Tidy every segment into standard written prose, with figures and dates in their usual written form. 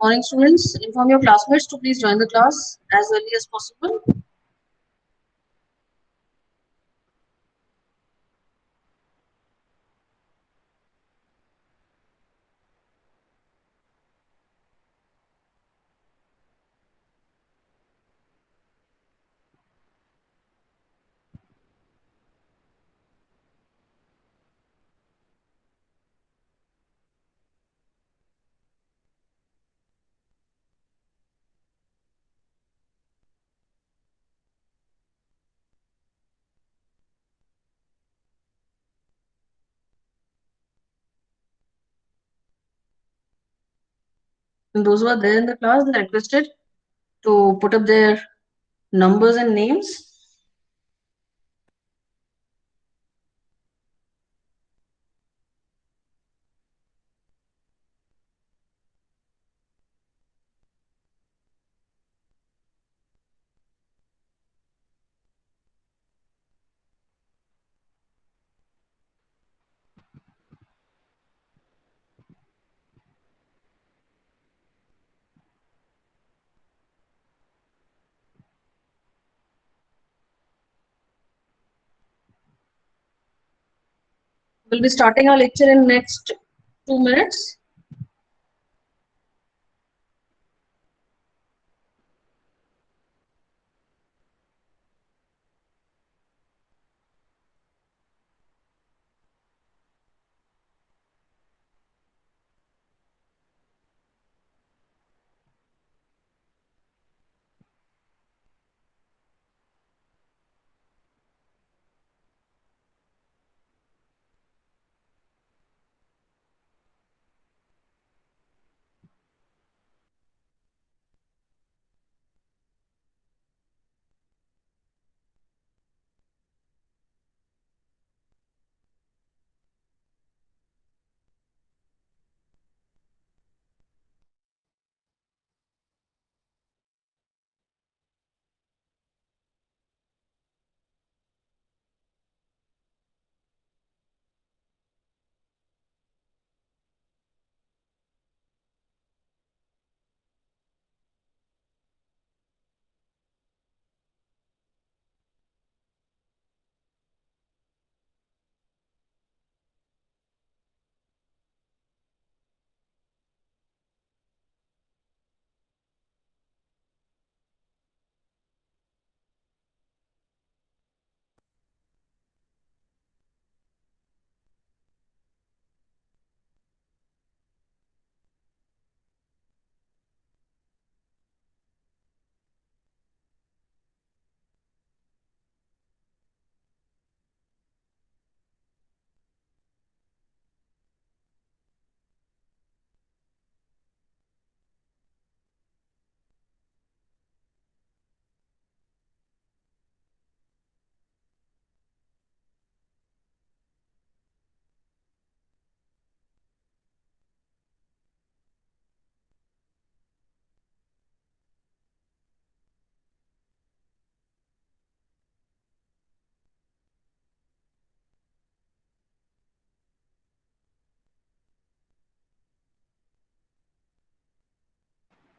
Morning students, inform your classmates to please join the class as early as possible. And those who are there in the class, they're requested to put up their numbers and names. We'll be starting our lecture in next 2 minutes.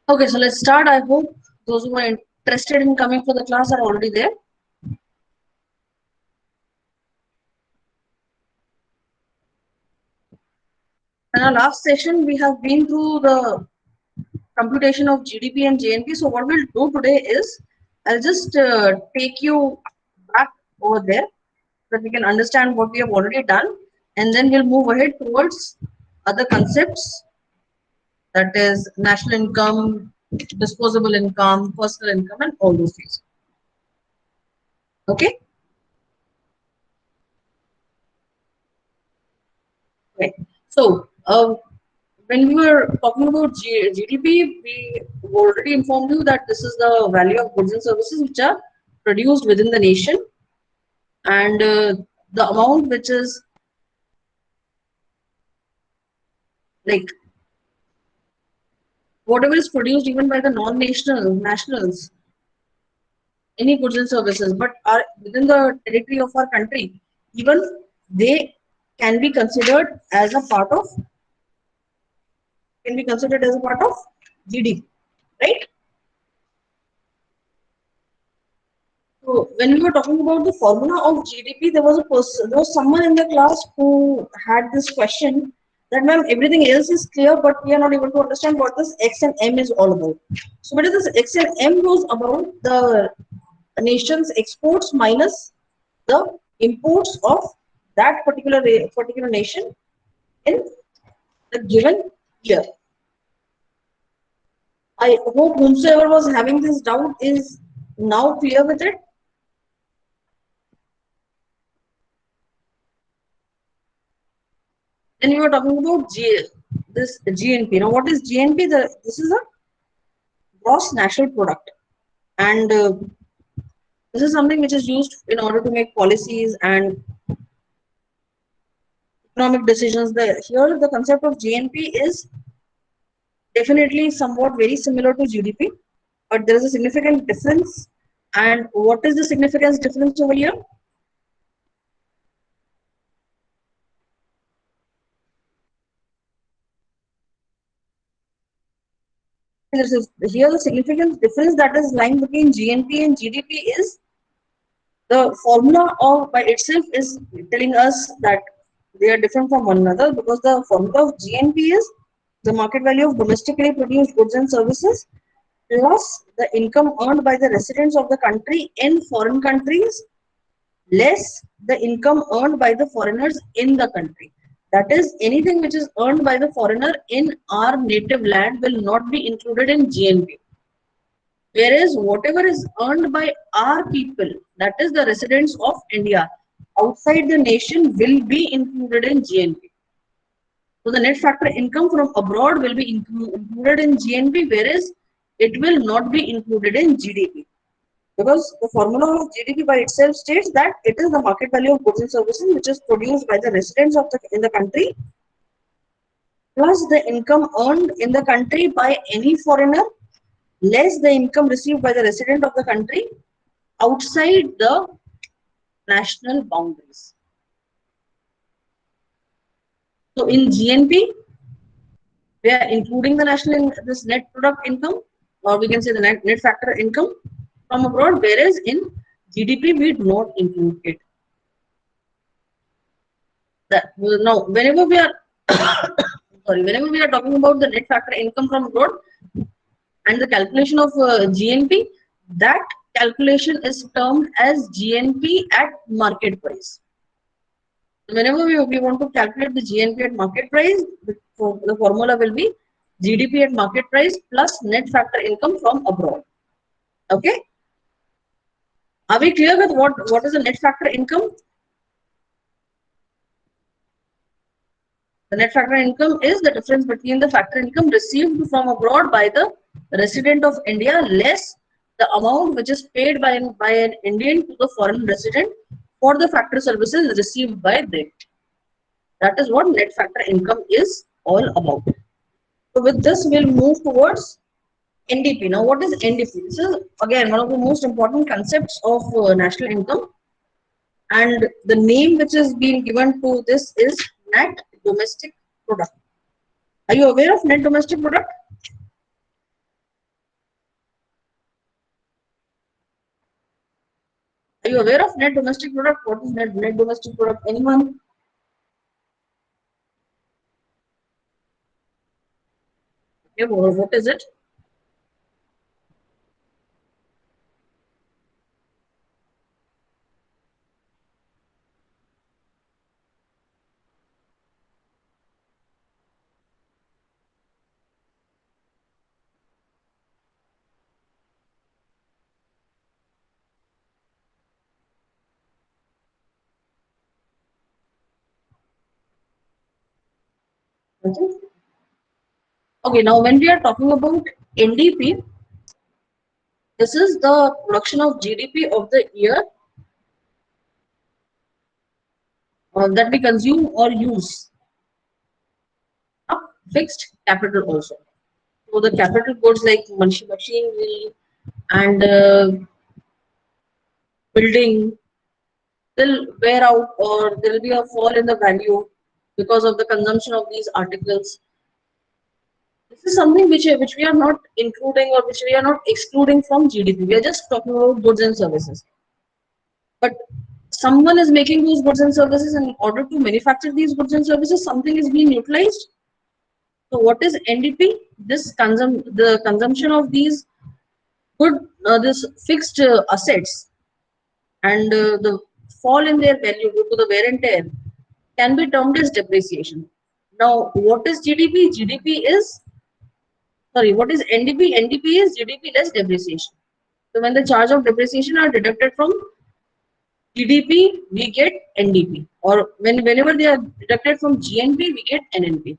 Okay, so let's start. I hope those who are interested in coming for the class are already there. In our last session, we have been through the computation of GDP and JNP. So what we'll do today is, I'll just take you back over there so that we can understand what we have already done, and then we'll move ahead towards other concepts, that is national income, disposable income, personal income, and all those things. Okay? Right. So, when we were talking about GDP, we already informed you that this is the value of goods and services which are produced within the nation, and the amount which is like whatever is produced even by the non-national nationals, any goods and services, but are within the territory of our country, even they can be considered as a part of, can be considered as a part of GDP, right? So when we were talking about the formula of GDP, there was a person, there was someone in the class who had this question that, ma'am, everything else is clear, but we are not able to understand what this X and M is all about. So what is this X and M was about the nation's exports minus the imports of that particular nation in the given year. I hope whomsoever was having this doubt is now clear with it. Then we were talking about this GNP. Now, what is GNP? This is a gross national product, and this is something which is used in order to make policies and economic decisions. Here, the concept of GNP is definitely somewhat very similar to GDP, but there is a significant difference. And what is the significance difference over here? Here, the significant difference that is lying between GNP and GDP is the formula of by itself is telling us that they are different from one another, because the formula of GNP is the market value of domestically produced goods and services plus the income earned by the residents of the country in foreign countries less the income earned by the foreigners in the country. That is, anything which is earned by the foreigner in our native land will not be included in GNP. Whereas whatever is earned by our people, that is the residents of India, outside the nation will be included in GNP. So the net factor income from abroad will be included in GNP, whereas it will not be included in GDP. Because the formula of GDP by itself states that it is the market value of goods and services which is produced by the residents of in the country plus the income earned in the country by any foreigner less the income received by the resident of the country outside the national boundaries. So in GNP, we are including the this net product income, or we can say the net factor income from abroad, whereas in GDP we do not include it. Now, whenever we are whenever we are talking about the net factor income from abroad and the calculation of GNP, that calculation is termed as GNP at market price. Whenever we want to calculate the GNP at market price, the formula will be GDP at market price plus net factor income from abroad. Okay? Are we clear with what is the net factor income? The net factor income is the difference between the factor income received from abroad by the resident of India less the amount which is paid by an Indian to the foreign resident for the factor services received by them. That is what net factor income is all about. So with this, we'll move towards NDP. Now, what is NDP? This is again one of the most important concepts of national income, and the name which is being given to this is net domestic product. Are you aware of net domestic product? Are you aware of net domestic product? What is net domestic product? Anyone? Okay, what is it? Okay. Okay, now when we are talking about NDP, this is the production of GDP of the year that we consume or use. Fixed capital also. So the capital goods like machinery and building will wear out, or there will be a fall in the value because of the consumption of these articles. This is something which we are not including or which we are not excluding from GDP. We are just talking about goods and services. But someone is making those goods and services, and in order to manufacture these goods and services, something is being utilized. So what is NDP? The consumption of these good this fixed assets and the fall in their value due to the wear and tear can be termed as depreciation. Now, what is GDP? GDP is sorry, what is NDP? NDP is GDP less depreciation. So when the charge of depreciation are deducted from GDP, we get NDP, or whenever they are deducted from GNP, we get NNP,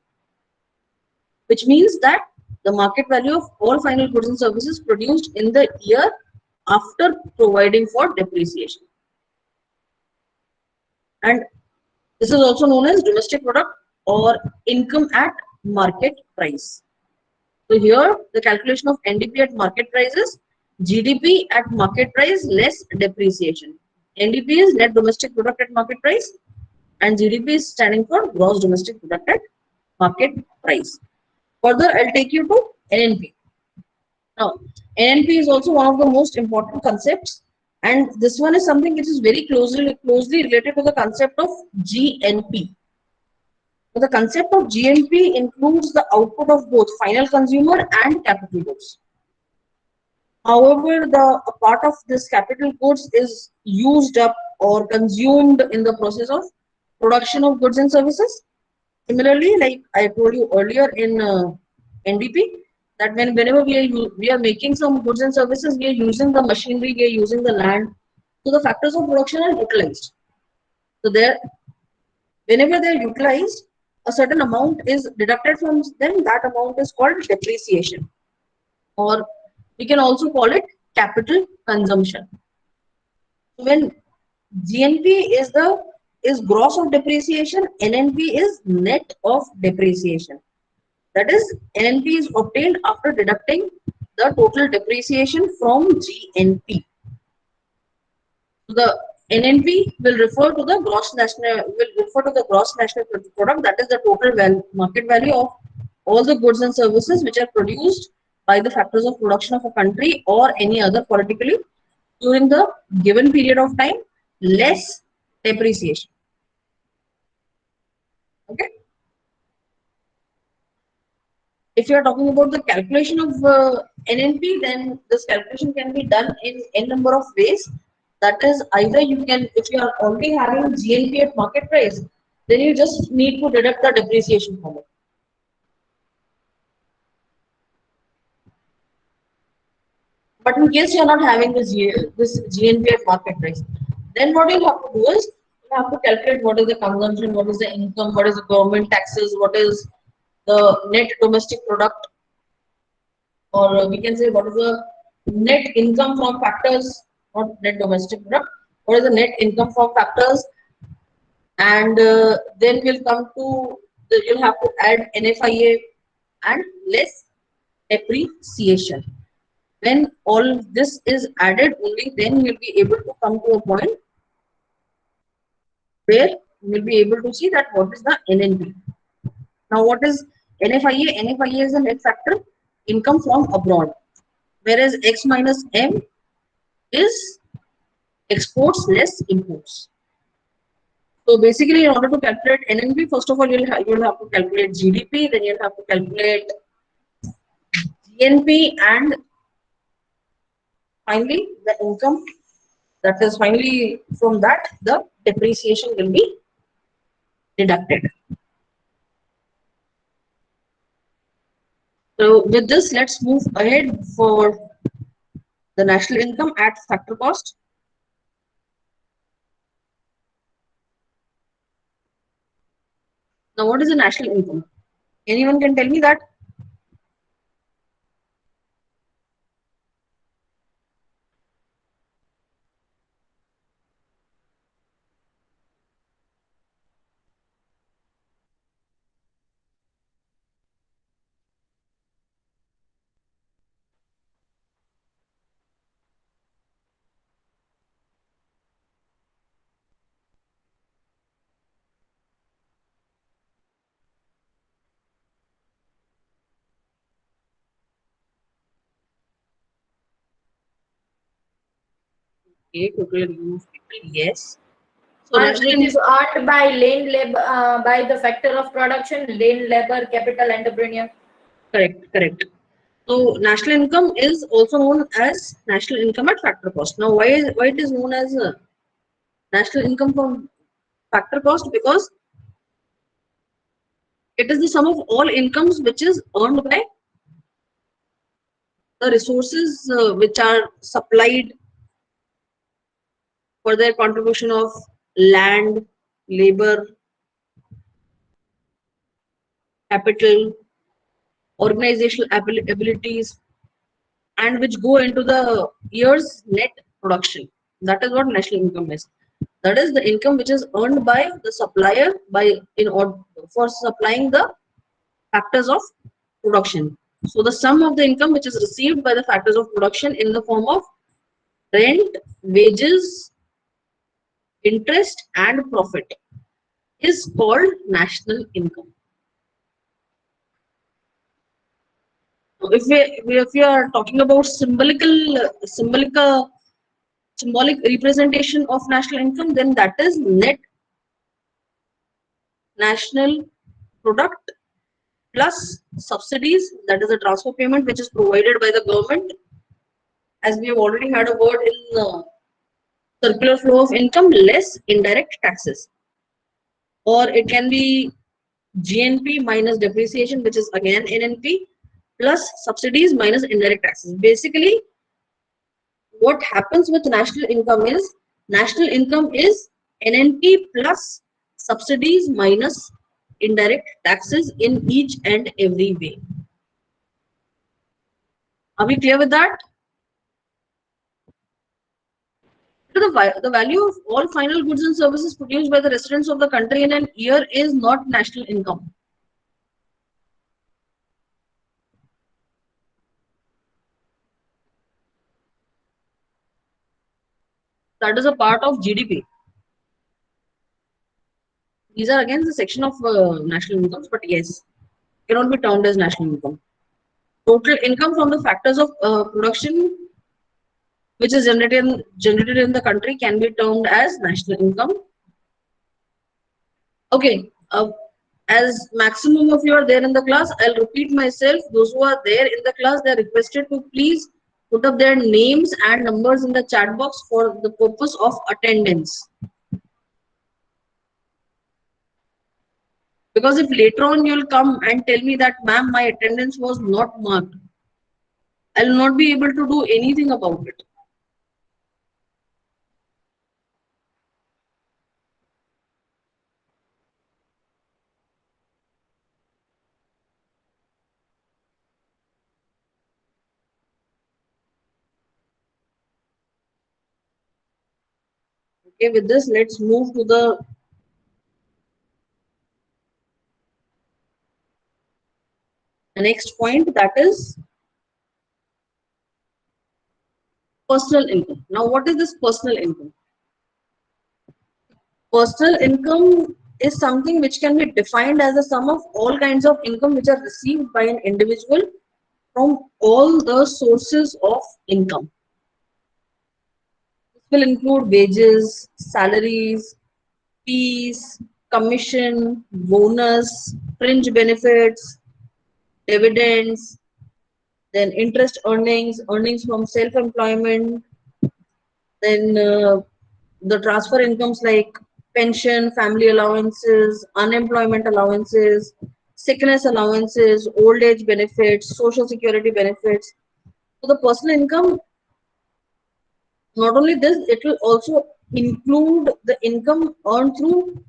which means that the market value of all final goods and services produced in the year after providing for depreciation. And this is also known as domestic product or income at market price. So here the calculation of NDP at market price is GDP at market price less depreciation. NDP is net domestic product at market price and GDP is standing for gross domestic product at market price. Further, I'll take you to NNP. Now, NNP is also one of the most important concepts, and this one is something which is very closely related to the concept of GNP. So the concept of GNP includes the output of both final consumer and capital goods. However, a part of this capital goods is used up or consumed in the process of production of goods and services. Similarly, like I told you earlier in NDP, that whenever we are making some goods and services, we are using the machinery, we are using the land. So the factors of production are utilized. So there, whenever they are utilized, a certain amount is deducted from them. That amount is called depreciation, or we can also call it capital consumption. When GNP is gross of depreciation, NNP is net of depreciation. That is, NNP is obtained after deducting the total depreciation from GNP. So the NNP will refer to the gross national product. That is the total market value of all the goods and services which are produced by the factors of production of a country or any other politically during the given period of time, less depreciation. Okay. If you are talking about the calculation of NNP, then this calculation can be done in n number of ways. That is, either you can, if you are already having GNP at market price, then you just need to deduct the depreciation from it. But in case you are not having this GNP at market price, then what you have to do is you have to calculate what is the consumption, what is the income, what is the government taxes, what is the net domestic product, or we can say what is the net income from factors, not net domestic product, what is the net income from factors, and then we'll come to you'll have to add NFIA and less depreciation. When all this is added, only then you'll be able to come to a point where you'll be able to see that what is the NNP. Now, what is NFIA? NFIA is the net factor income from abroad, whereas X minus M is exports less imports. So basically, in order to calculate NNP, first of all, you'll have to calculate GDP, then you'll have to calculate GNP, and finally the income. That is finally from that the depreciation will be deducted. So with this, let's move ahead for the national income at factor cost. Now, what is the national income? Anyone can tell me that? Okay, total income of people, yes. So And national which is earned by lane labor, by the factor of production, lane labor, capital, entrepreneur. correct. So national income is also known as national income at factor cost. Now, why it is known as national income from factor cost? Because it is the sum of all incomes which is earned by the resources which are supplied for their contribution of land, labor, capital, organizational abilities, and which go into the year's net production. That is what national income is. That is the income which is earned by the supplier by in order for supplying the factors of production. So the sum of the income which is received by the factors of production in the form of rent, wages, interest, and profit is called national income. So if we are talking about symbolic representation of national income, then that is net national product plus subsidies, that is a transfer payment which is provided by the government, as we have already had a word in circular flow of income, less indirect taxes, or it can be GNP minus depreciation, which is again NNP, plus subsidies minus indirect taxes. Basically, what happens with national income is NNP plus subsidies minus indirect taxes in each and every way. Are we clear with that? The value of all final goods and services produced by the residents of the country in an year is not national income. That is a part of GDP. These are again the section of national incomes, but yes, cannot be termed as national income. Total income from the factors of production which is generated in the country can be termed as national income. Okay, as maximum of you are there in the class, I'll repeat myself. Those who are there in the class, they are requested to please put up their names and numbers in the chat box for the purpose of attendance. Because if later on you'll come and tell me that, ma'am, my attendance was not marked, I'll not be able to do anything about it. Okay, with this, let's move to the next point, that is personal income. Now, what is this personal income? Personal income is something which can be defined as the sum of all kinds of income which are received by an individual from all the sources of income. This will include wages, salaries, fees, commission, bonus, fringe benefits, dividends, then interest earnings, earnings from self-employment, then the transfer incomes like pension, family allowances, unemployment allowances, sickness allowances, old age benefits, social security benefits. So the personal income, not only this, it will also include the income earned through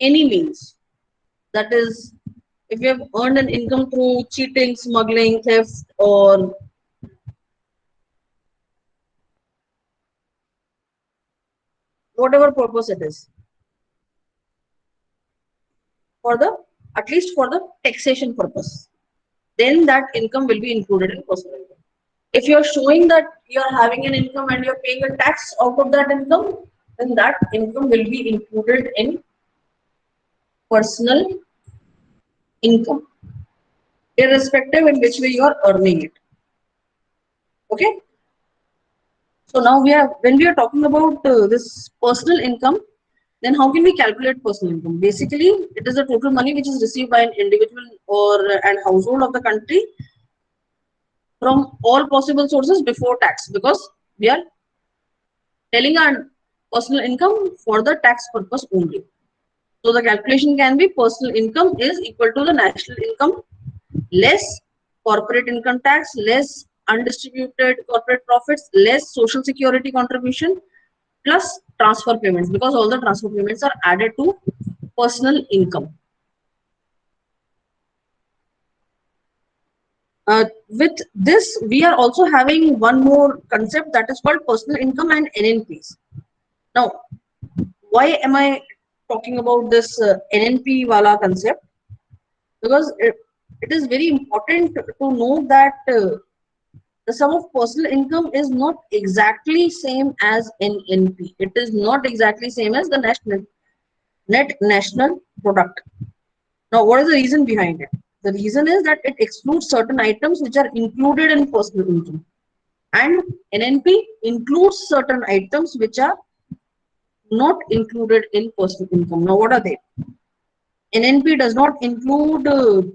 any means. That is, if you have earned an income through cheating, smuggling, theft, or whatever purpose it is, for the at least for the taxation purpose, then that income will be included in personal income. If you're showing that you're having an income and you're paying a tax out of that income, then that income will be included in personal income, irrespective in which way you are earning it. Okay. So now when we are talking about this personal income, then how can we calculate personal income? Basically, it is the total money which is received by an individual or an household of the country from all possible sources before tax, because we are telling our personal income for the tax purpose only. So the calculation can be personal income is equal to the national income less corporate income tax, less undistributed corporate profits, less social security contribution, plus transfer payments, because all the transfer payments are added to personal income. With this, we are also having one more concept that is called personal income and NNPs. Now, why am I talking about this NNP wala concept? Because it is very important to know that the sum of personal income is not exactly same as NNP. It is not exactly same as the net national product. Now, what is the reason behind it? The reason is that it excludes certain items which are included in personal income, and NNP includes certain items which are not included in personal income. Now, what are they? NNP does not include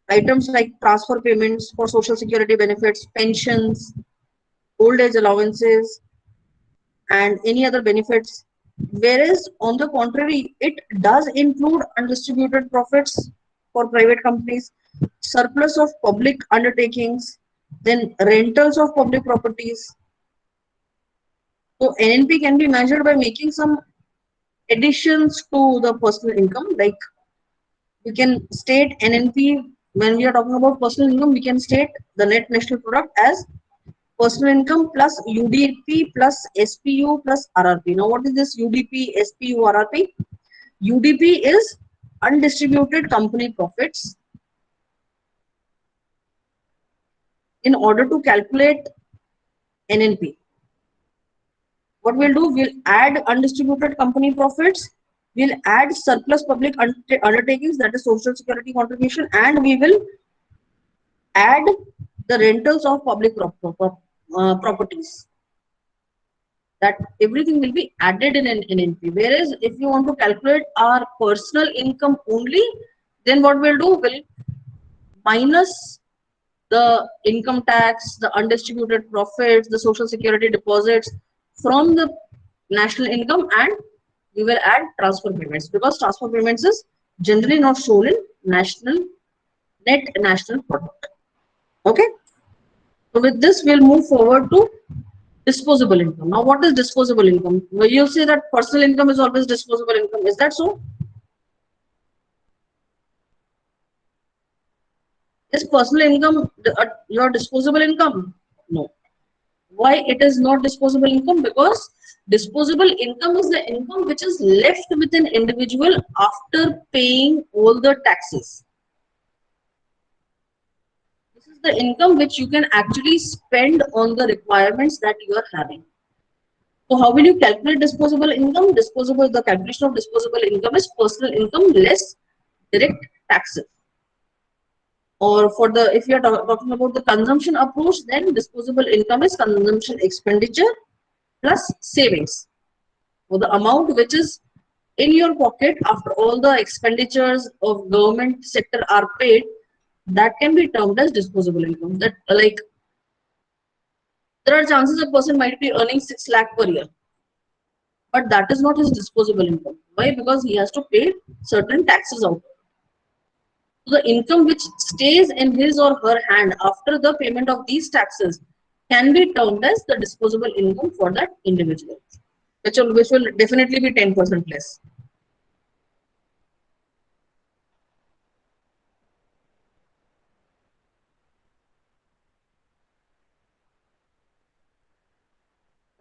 items like transfer payments for social security benefits, pensions, old age allowances, and any other benefits. Whereas, on the contrary, it does include undistributed profits for private companies, surplus of public undertakings, then rentals of public properties. So, NNP can be measured by making some additions to the personal income. Like we can state NNP when we are talking about personal income, we can state the net national product as personal income plus UDP plus SPU plus RRP. Now, what is this UDP, SPU, RRP? UDP is undistributed company profits. In order to calculate NNP, what we'll do, we'll add undistributed company profits, we'll add surplus public undertakings, that is social security contribution, and we will add the rentals of public properties. That everything will be added in an NNP. Whereas if you want to calculate our personal income only, then what we'll do, will minus the income tax, the undistributed profits, the social security deposits from the national income, and we will add transfer payments, because transfer payments is generally not shown in net national product. Okay. So with this, we'll move forward to disposable income. Now, what is disposable income? Well, you'll say that personal income is always disposable income. Is that so? Is personal income your disposable income? No. Why it is not disposable income? Because disposable income is the income which is left with an individual after paying all the taxes. This is the income which you can actually spend on the requirements that you are having. So how will you calculate disposable income? The calculation of disposable income is personal income less direct taxes. Or for the, if you are talking about the consumption approach, then disposable income is consumption expenditure plus savings. So the amount which is in your pocket after all the expenditures of government sector are paid, that can be termed as disposable income. That like there are chances a person might be earning 6 lakh per year, but that is not his disposable income. Why? Because he has to pay certain taxes out. So the income which stays in his or her hand after the payment of these taxes can be termed as the disposable income for that individual, which will definitely be 10% less.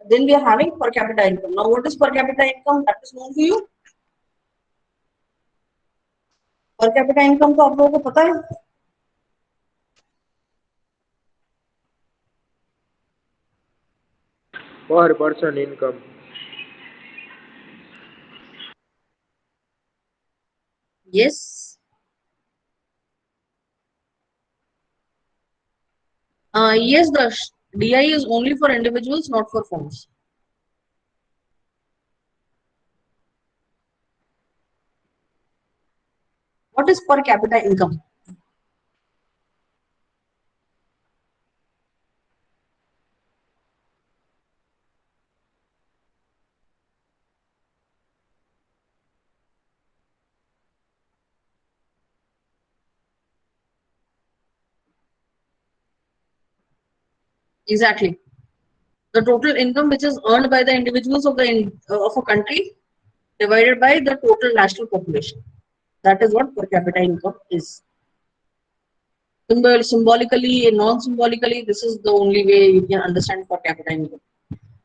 Then we are having per capita income. Now, what is per capita income? That is known to you. Per capita income तो आप लोगों को पता है? Per person income. Yes. Yes, DI is only for individuals, not for firms. What is per capita income? Exactly. The total income which is earned by the individuals of of a country divided by the total national population. That is what per capita income is. Symbolically and non-symbolically, this is the only way you can understand per capita income.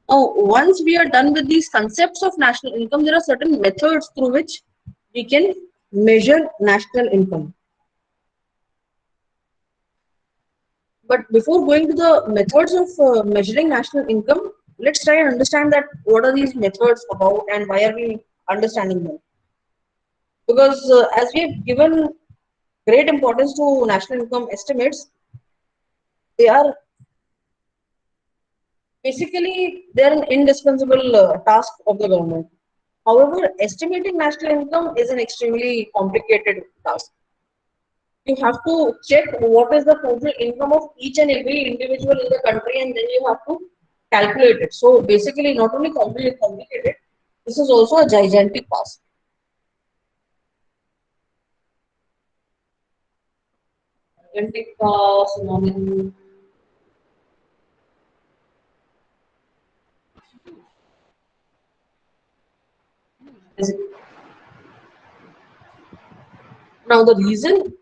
Now, once we are done with these concepts of national income, there are certain methods through which we can measure national income. But before going to the methods of measuring national income, let's try and understand that what are these methods about and why are we understanding them? Because as we have given great importance to national income estimates, they are basically they're an indispensable task of the government. However, estimating national income is an extremely complicated task. You have to check what is the total income of each and every individual in the country, and then you have to calculate it. So basically, not only complicated, this is also a gigantic task. Gigantic task, now the reason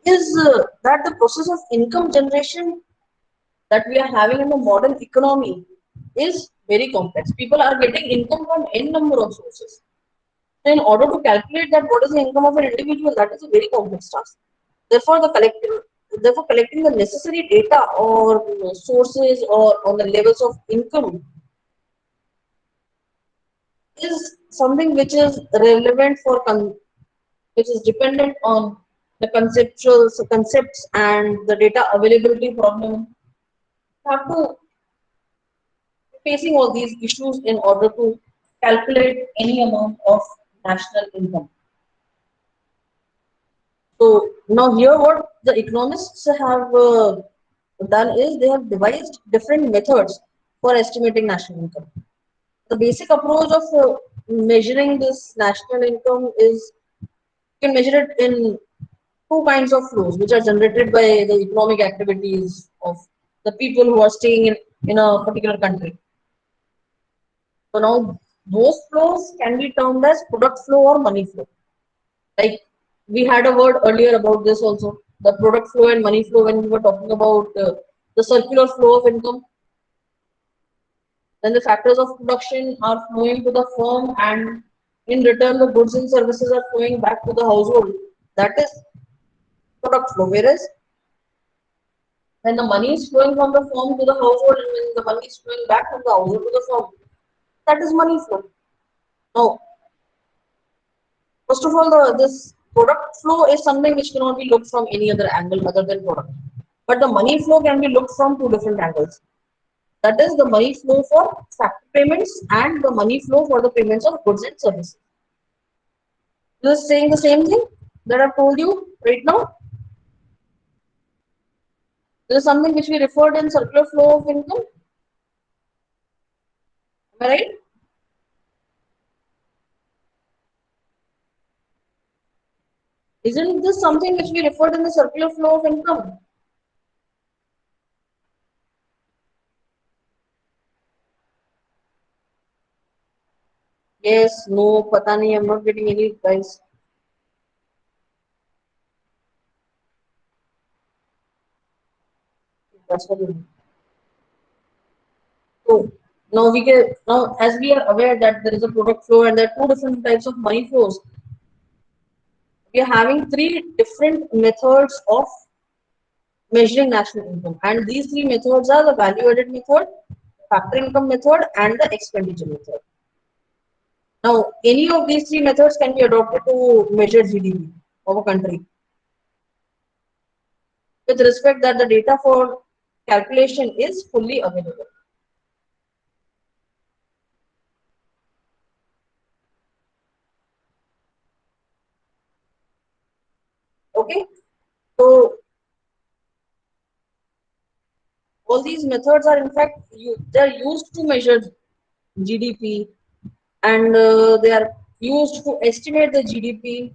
is that the process of income generation that we are having in the modern economy is very complex. People are getting income from n number of sources. In order to calculate that what is the income of an individual, that is a very complex task. Therefore, therefore collecting the necessary data or sources or on the levels of income is something which is relevant for which is dependent on the concepts and the data availability problem. You have to facing all these issues in order to calculate any amount of national income. So now here what the economists have done is they have devised different methods for estimating national income. The basic approach of measuring this national income is you can measure it in two kinds of flows which are generated by the economic activities of the people who are staying in a particular country. So now those flows can be termed as product flow or money flow. Like we had a word earlier about this also, the product flow and money flow when we were talking about the circular flow of income. Then the factors of production are flowing to the firm and in return the goods and services are flowing back to the household. That is product flow. Whereas when the money is flowing from the firm to the household and when the money is flowing back from the household to the firm, that is money flow. Now, first of all, this product flow is something which cannot be looked from any other angle other than product. But the money flow can be looked from two different angles. That is the money flow for factor payments and the money flow for the payments of goods and services. This is saying the same thing that I've told you right now. This is something which we referred in circular flow of income. Am I right? Isn't this something which we referred in the circular flow of income? Yes, no, pata nahi, I'm not getting any advice. That's what you mean. So now we get now as we are aware that there is a product flow and there are two different types of money flows. We are having three different methods of measuring national income, and these three methods are the value added method, factor income method, and the expenditure method. Now, any of these three methods can be adopted to measure GDP of a country with respect that the data for calculation is fully available. Okay, so all these methods are in fact they're used to measure GDP, and they are used to estimate the GDP,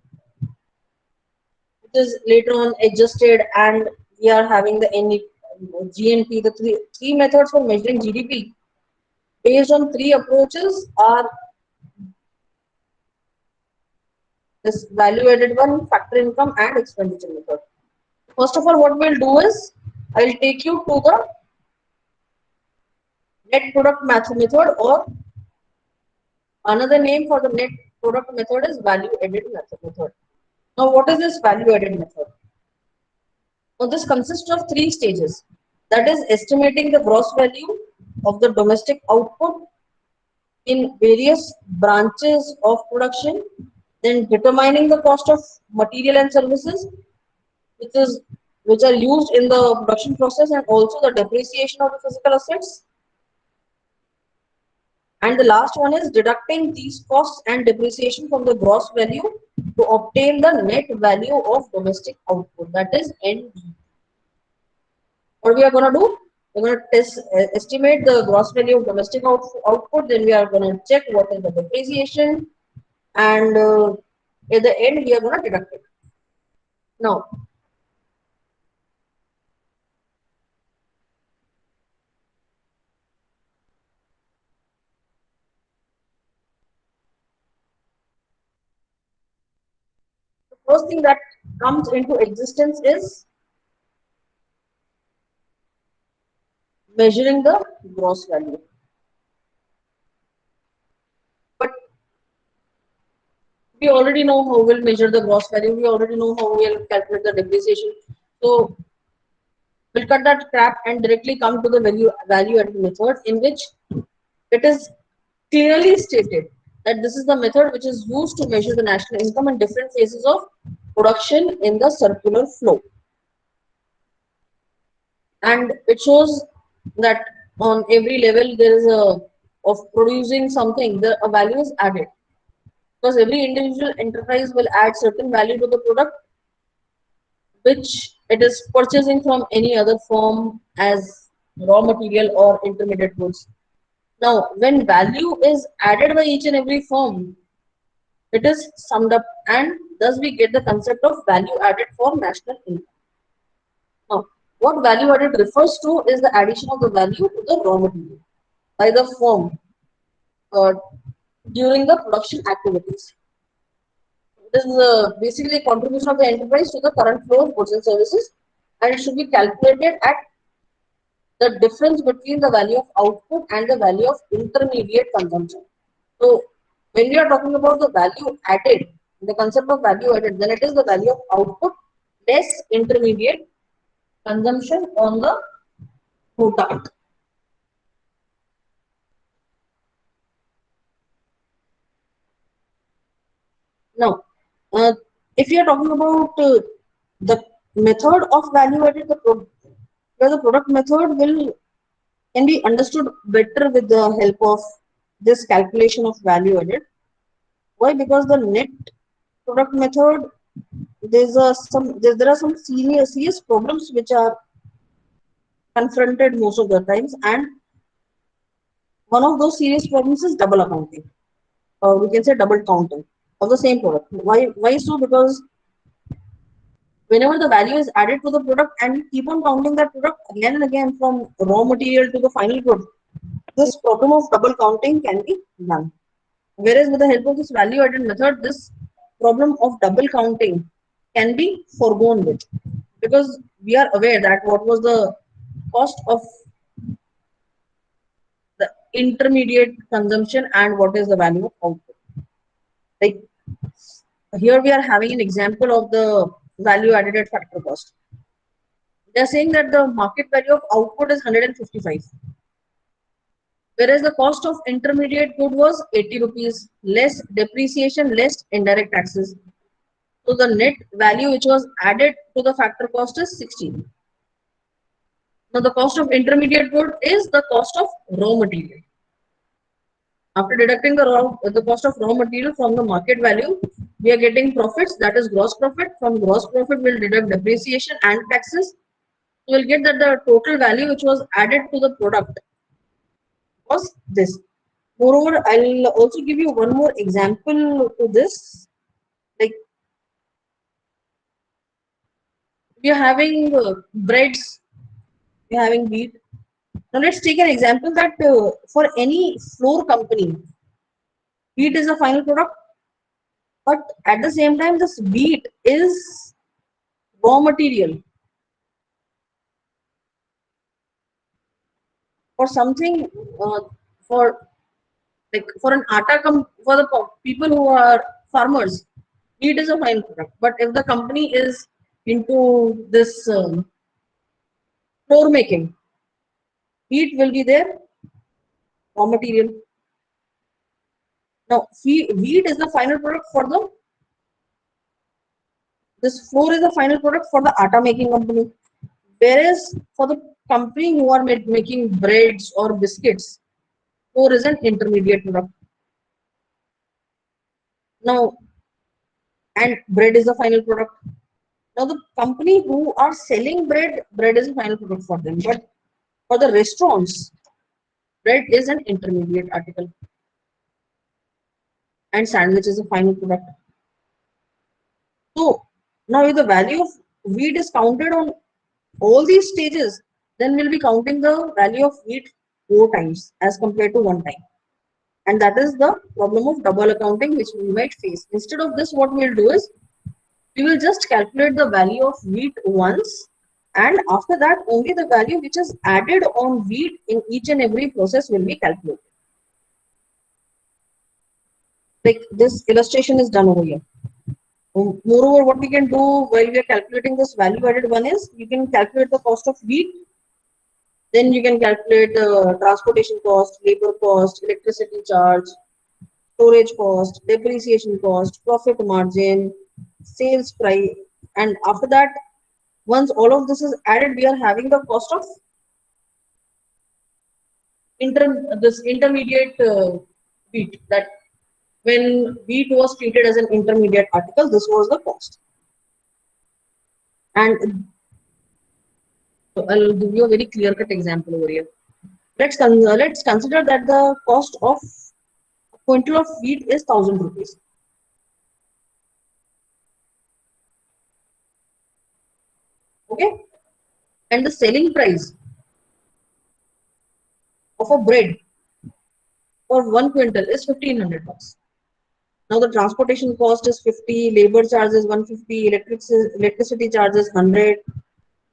which is later on adjusted, and we are having the GNP. The three methods for measuring GDP based on three approaches are this value added one, factor income, and expenditure method. First of all, what we'll do is I'll take you to the net product math method, or another name for the net product method is value added method. Now, what is this value added method? Now, this consists of three stages. That is estimating the gross value of the domestic output in various branches of production, then determining the cost of material and services, which is which are used in the production process, and also the depreciation of the physical assets. And the last one is deducting these costs and depreciation from the gross value to obtain the net value of domestic output, that is ND. What we are going to do? We're going to estimate the gross value of domestic output. Then we are going to check what is the depreciation, and at the end we are going to deduct it. Now, the first thing that comes into existence is measuring the gross value. But we already know how we'll measure the gross value. We already know how we'll calculate the depreciation. So we'll cut that crap and directly come to the value added method, in which it is clearly stated that this is the method which is used to measure the national income in different phases of production in the circular flow. And it shows that on every level there is a of producing something, a value is added, because every individual enterprise will add certain value to the product which it is purchasing from any other firm as raw material or intermediate goods. Now, when value is added by each and every firm, it is summed up, and thus we get the concept of value added for national income. Now, what value added refers to is the addition of the value to the raw material by the firm during the production activities. This is basically a contribution of the enterprise to the current flow of goods and services, and it should be calculated at the difference between the value of output and the value of intermediate consumption. So, when we are talking about the value added, the concept of value added, then it is the value of output less intermediate consumption on the product. Now, if you are talking about the method of value added, where the product method can be understood better with the help of this calculation of value added. Why? Because the net product method, there are some serious problems which are confronted most of the times, and one of those serious problems is double accounting, or we can say double counting of the same product. Why so? Because whenever the value is added to the product and you keep on counting that product again and again from raw material to the final good, this problem of double counting can be done. Whereas with the help of this value added method, this problem of double counting can be foregone with, because we are aware that what was the cost of the intermediate consumption and what is the value of output. Like here we are having an example of the value added at factor cost. They are saying that the market value of output is 155, whereas the cost of intermediate good was 80 rupees, less depreciation, less indirect taxes. So the net value which was added to the factor cost is 16. Now the cost of intermediate good is the cost of raw material. After deducting the cost of raw material from the market value, we are getting profits, that is gross profit. From gross profit, we'll deduct depreciation and taxes. So we'll get that the total value which was added to the product was this. Moreover, I'll also give you one more example to this. Like we are having breads, we are having wheat. Now let's take an example that for any flour company, wheat is the final product, but at the same time, this wheat is raw material for something uh, for for an for the people who are farmers, wheat is a final product. But if the company is into this flour making, wheat will be their raw material. Now, wheat is the final product for the this flour is the final product for the atta making company. Whereas for the company who are making breads or biscuits, flour is an intermediate product. Now, and bread is the final product. Now, the company who are selling bread is a final product for them. But for the restaurants, bread is an intermediate article, and sandwich is a final product. So now, if the value of wheat is counted on all these stages, then we'll be counting the value of wheat 4 times as compared to 1 time. And that is the problem of double accounting which we might face. Instead of this, what we'll do is we will just calculate the value of wheat once, and after that only the value which is added on wheat in each and every process will be calculated. Like this illustration is done over here. Moreover, what we can do while we are calculating this value added one is you can calculate the cost of wheat, then you can calculate the transportation cost, labor cost, electricity charge, storage cost, depreciation cost, profit margin, sales price, and after that, once all of this is added, we are having the cost of this intermediate wheat. That when wheat was treated as an intermediate article, this was the cost. And I'll give you a very clear-cut example over here. Let's consider that the cost of a quintal of wheat is 1,000 rupees. Okay, and the selling price of a bread for 1 quintal is 1,500 bucks. Now the transportation cost is 50, labor charge is 150, electricity charge is 100,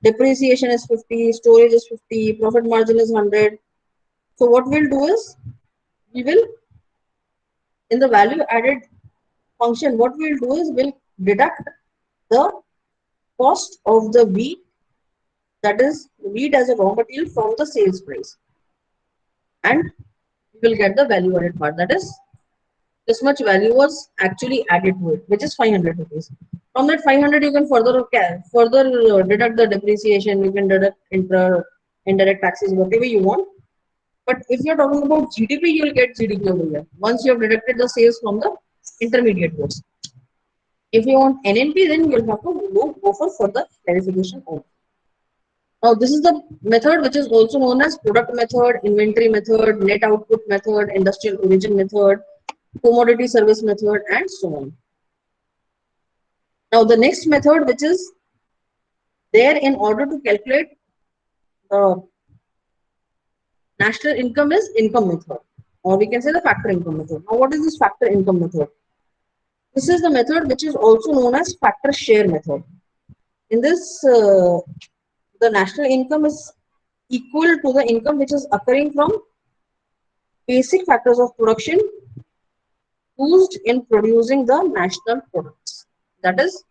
depreciation is 50, storage is 50, profit margin is 100. So what we'll do is we will, in the value added function, what we'll do is we'll deduct the cost of the wheat, that is wheat as a raw material, from the sales price, and we will get the value added part, that is this much value was actually added to it, which is 500 rupees. From that 500, you can further deduct the depreciation, you can deduct indirect taxes, whatever you want. But if you're talking about GDP, you'll get GDP over here once you have deducted the sales from the intermediate goods. If you want NNP, then you'll have to go for further clarification only. Now, this is the method which is also known as product method, inventory method, net output method, industrial origin method, commodity service method, and so on. Now, the next method which is there in order to calculate the national income is income method, or we can say the factor income method. Now, what is this factor income method? This is the method which is also known as factor share method. In this, the national income is equal to the income which is occurring from basic factors of production used in producing the national products. That is,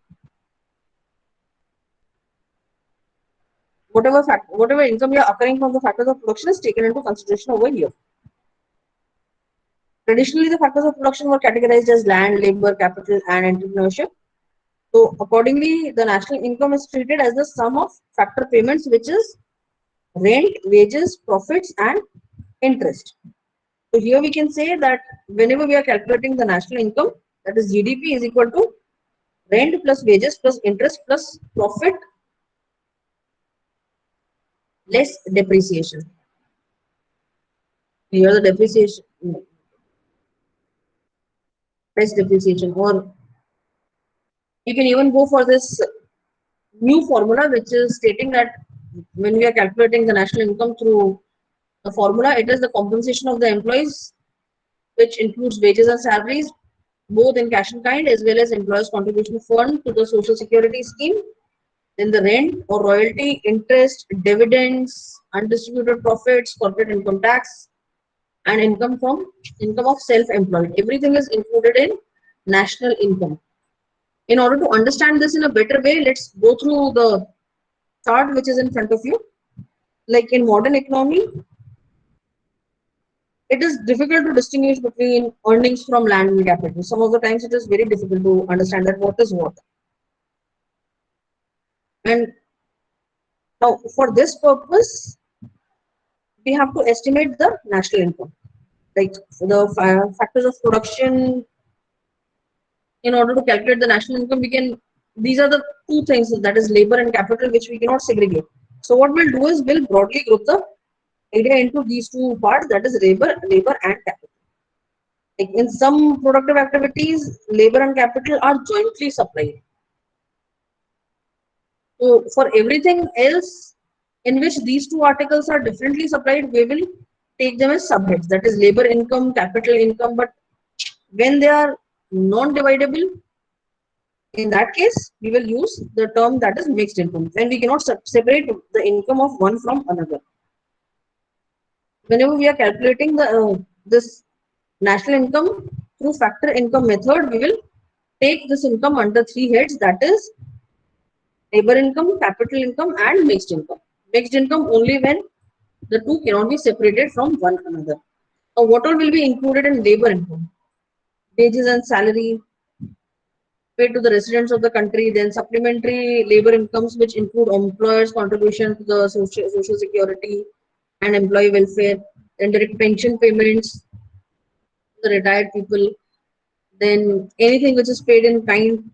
whatever income you are occurring from the factors of production is taken into consideration over here. Traditionally, the factors of production were categorized as land, labor, capital, and entrepreneurship. So accordingly, the national income is treated as the sum of factor payments, which is rent, wages, profits, and interest. So here we can say that whenever we are calculating the national income, that is GDP is equal to rent plus wages plus interest plus profit less depreciation. Here the depreciation, less depreciation, or you can even go for this new formula which is stating that when we are calculating the national income through the formula, it is the compensation of the employees, which includes wages and salaries, both in cash and kind, as well as employers' contribution fund to the social security scheme. Then the rent or royalty, interest, dividends, undistributed profits, corporate income tax, and income of self-employed. Everything is included in national income. In order to understand this in a better way, let's go through the chart which is in front of you. Like in modern economy, it is difficult to distinguish between earnings from land and capital. Some of the times it is very difficult to understand that what is what. And now for this purpose, we have to estimate the national income. Like the factors of production, in order to calculate the national income, these are the two things, that is labor and capital, which we cannot segregate. So what we'll do is we'll broadly group the idea into these two parts, that is labor and capital. Like in some productive activities, labor and capital are jointly supplied. So for everything else in which these two articles are differently supplied, we will take them as subheads, that is labor income, capital income. But when they are non-dividable, in that case, we will use the term that is mixed income, and we cannot separate the income of one from another. Whenever we are calculating the this national income through factor income method, we will take this income under three heads, that is labor income, capital income, and mixed income. Mixed income only when the two cannot be separated from one another. Now, what all will be included in labor income? Wages and salary paid to the residents of the country, then supplementary labor incomes, which include employers' contribution to the social security and employee welfare, then direct pension payments to the retired people, then anything which is paid in kind,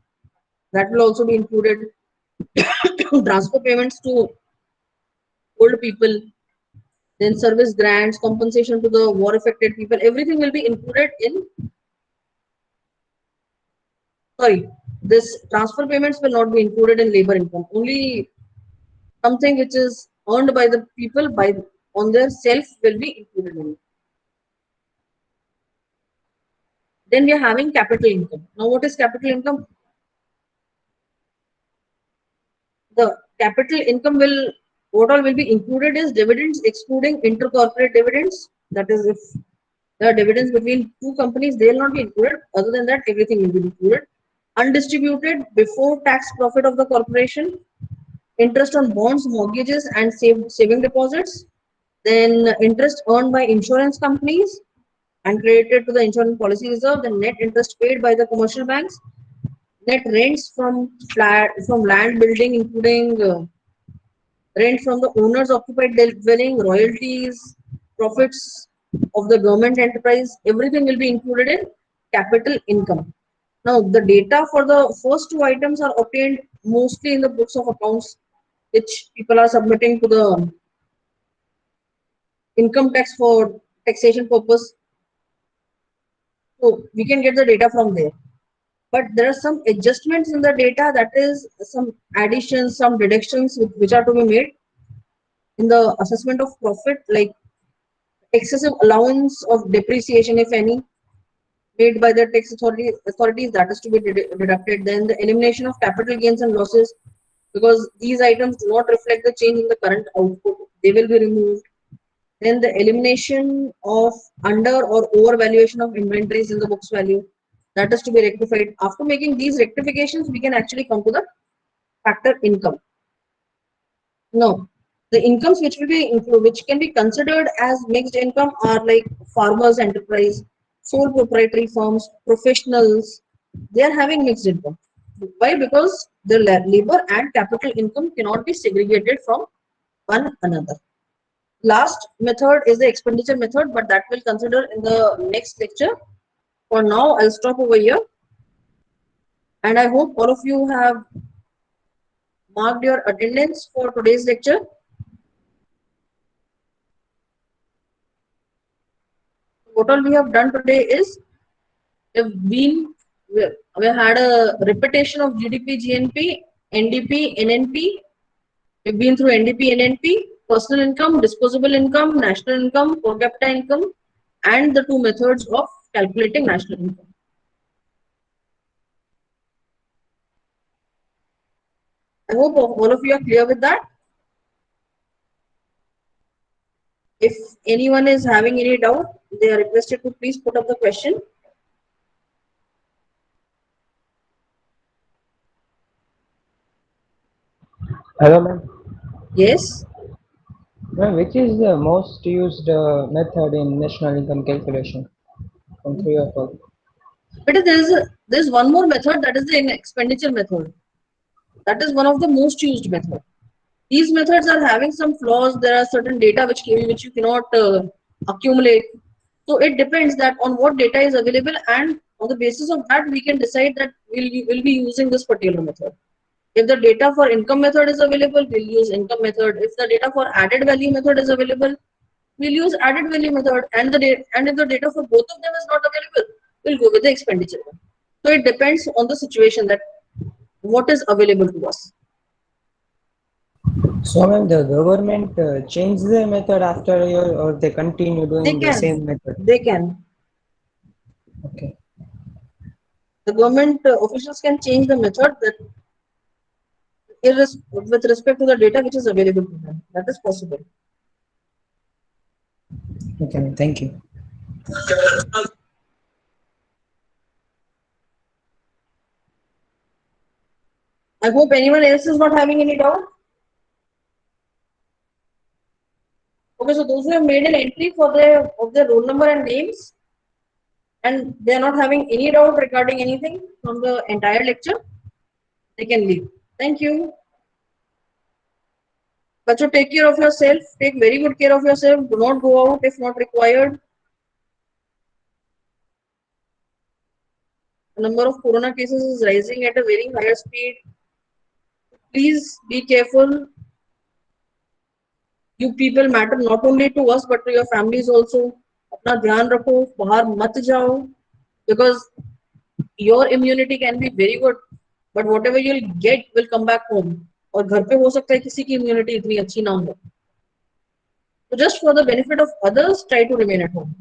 that will also be included. Transfer payments to old people, then service grants, compensation to the war affected people, everything will be included in, sorry, this transfer payments will not be included in labor income. Only something which is earned by the people by on their self will be included in it. Then we are having capital income. Now, what is capital income? The capital income will, what all will be included is dividends excluding intercorporate dividends. That is, if there are dividends between two companies, they will not be included. Other than that, everything will be included. Undistributed before tax profit of the corporation, interest on bonds, mortgages, and saving deposits. Then interest earned by insurance companies and credited to the insurance policy reserve. The net interest paid by the commercial banks. Net rents from land building, including rent from the owner's occupied dwelling, royalties, profits of the government enterprise. Everything will be included in capital income. Now, the data for the first two items are obtained mostly in the books of accounts, which people are submitting to the income tax for taxation purpose. So we can get the data from there. But there are some adjustments in the data, that is some additions, some deductions which are to be made in the assessment of profit, like excessive allowance of depreciation, if any, made by the authorities, that is to be deducted. Then the elimination of capital gains and losses, because these items do not reflect the change in the current output, they will be removed. Then the elimination of under or overvaluation of inventories in the books value, that is to be rectified. After making these rectifications, we can actually come to the factor income. No, the incomes which will be included, which can be considered as mixed income, are like farmers' enterprise, sole proprietary firms, professionals. They are having mixed income. Why? Because the labor and capital income cannot be segregated from one another. Last method is the expenditure method, but that we'll consider in the next lecture. For now, I'll stop over here. And I hope all of you have marked your attendance for today's lecture. What all we have done today is we had a repetition of GDP, GNP, NDP, NNP. We've been through NDP, NNP, personal income, disposable income, national income, per capita income, and the two methods of calculating national income. I hope all of you are clear with that. If anyone is having any doubt, they are requested to please put up the question. Hello, ma'am. Yes. Ma'am, which is the most used method in national income calculation from 3 or 4? But there's one more method, that is the expenditure method. That is one of the most used methods. These methods are having some flaws. There are certain data which you cannot accumulate. So it depends that on what data is available, and on the basis of that we can decide that we'll be using this particular method. If the data for income method is available, we'll use income method. If the data for added value method is available, we'll use added value method. And if the data for both of them is not available, we'll go with the expenditure one. So it depends on the situation that what is available to us. So, ma'am, the government changed the method after a year, or they continue doing the same method? They can. Okay. The government officials can change the method that with respect to the data which is available to them. That is possible. Okay, ma'am. Thank you. I hope anyone else is not having any doubt. Okay, so those who have made an entry for their roll number and names, and they are not having any doubt regarding anything from the entire lecture, they can leave. Thank you. But you take care of yourself. Take very good care of yourself. Do not go out if not required. The number of corona cases is rising at a very higher speed. Please be careful. You people matter not only to us but to your families also. अपना ध्यान रखो, बाहर मत जाओ, because your immunity can be very good, but whatever you'll get will come back home. और घर पे हो सकता है किसी की immunity इतनी अच्छी ना हो. So just for the benefit of others, try to remain at home.